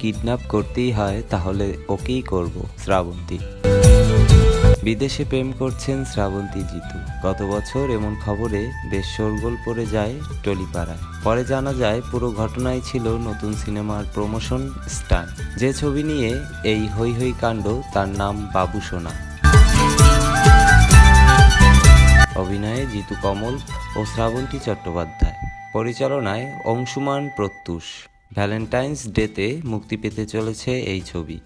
Kidnap করতেই হয় তাহলে ওকেই করব, শ্রাবন্তী। বিদেশে প্রেম করছেন শ্রাবন্তী জিতু। গত বছর এমন খবরে বেশ শোরগোল পড়ে যায় টলিপাড়ায়। পরে জানা যায় পুরো ঘটনাই ছিল নতুন সিনেমার প্রমোশন স্টান্ট। যে ছবি নিয়ে এই হৈ হৈ কাণ্ড তার নাম বাবু সোনা। অভিনয়ে জিতু কমল ও শ্রাবন্তী চট্টোপাধ্যায়, পরিচালনায় অংশুমান প্রত্যুষ। ভ্যালেন্টাইন্স ডেতে মুক্তি পেতে চলেছে এই ছবি।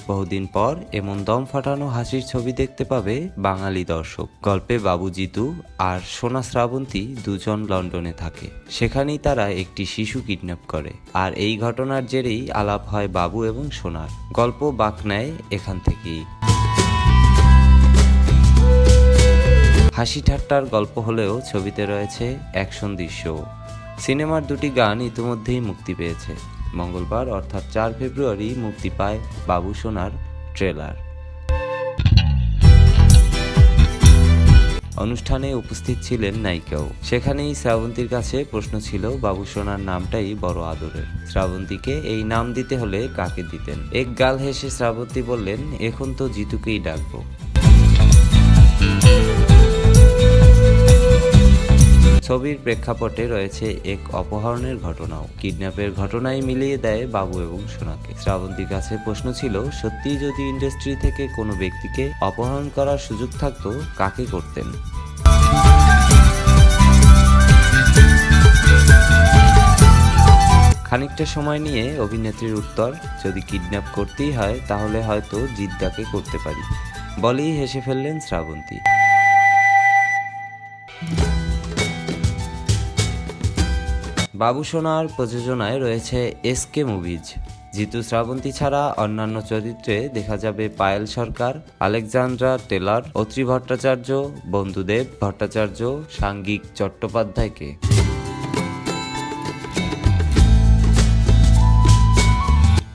বহুদিন পর এমন দম ফাটানো হাসির ছবি দেখতে পাবে বাঙালি দর্শক। গল্পে বাবু জিতু আর সোনা শ্রাবন্তী দুজন লন্ডনে থাকে। সেখানেই তারা একটি শিশু কিডন্যাপ করে, আর এই ঘটনার জেরেই আলাপ হয় বাবু এবং সোনার। গল্প বাঁক নেয় এখান থেকেই। হাসি ঠাট্টার গল্প হলেও ছবিতে রয়েছে অ্যাকশন দৃশ্য। সিনেমার দুটি গান ইতিমধ্যেই মুক্তি পেয়েছে। মঙ্গলবার অর্থাৎ 4 ফেব্রুয়ারি মুক্তি পায় বাবু সোনার ট্রেলার। অনুষ্ঠানে উপস্থিত ছিলেন নায়িকাও। সেখানেই শ্রাবন্তীর কাছে প্রশ্ন ছিল বাবু সোনার নামটাই বড় আদরের। শ্রাবন্তীকে এই নাম দিতে হলে কাকে দিতেন? এক গাল হেসে শ্রাবন্তী বললেন, এখন তো জিতুকেই ডাকবো। ছবির প্রেক্ষাপটে রয়েছে এক অপহরণের ঘটনাও। কিডন্যাপের ঘটনায় মিলিয়ে দেয় বাবু এবং সোনাকে। শ্রাবন্তীর কাছে প্রশ্ন ছিল, সত্যিই যদি ইন্ডাস্ট্রি থেকে কোনো ব্যক্তিকে অপহরণ করার সুযোগ থাকতো কাকে করতেন? খানিকটা সময় নিয়ে অভিনেত্রীর উত্তর, যদি কিডন্যাপ করতেই হয় তাহলে হয়তো জিদ্দাকে করতে পারি, বলেই হেসে ফেললেন শ্রাবন্তী। বাবু সোনার প্রযোজনায় রয়েছে এসকে মুভিজ। জিতু শ্রাবন্তী ছাড়া অন্যান্য চরিত্রে দেখা যাবে পায়েল সরকার, আলেকজান্দ্রা টেলর, অত্রি ভট্টাচার্য, বন্ধুদেব ভট্টাচার্য, সাঙ্গিক চট্টোপাধ্যায়কে।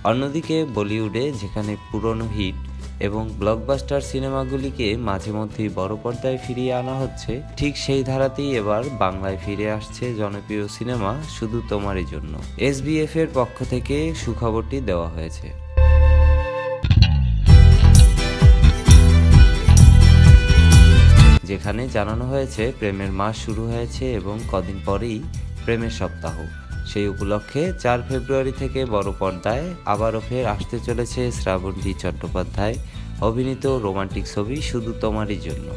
অন্যদিকে বলিউডে যেখানে পুরনো হিট এবং ব্লকবাস্টার সিনেমাগুলিকে মাঝে মধ্যেই বড় পর্দায় ফিরিয়ে আনা হচ্ছে, ঠিক সেই ধারাতেই এবার বাংলায় ফিরে আসছে জনপ্রিয় সিনেমা শুধু তোমারই জন্য। এসবিএফ এর পক্ষ থেকে সুখবরটি দেওয়া হয়েছে। যেখানে জানানো হয়েছে প্রেমের মাস শুরু হয়েছে এবং কদিন পরেই প্রেমের সপ্তাহ। সেই উপলক্ষে 4 ফেব্রুয়ারি থেকে বড় পর্দায় আবারও ফের আসতে চলেছে শ্রাবন্তী চট্টোপাধ্যায় অভিনীত রোমান্টিক ছবি শুধু তোমারই জন্য।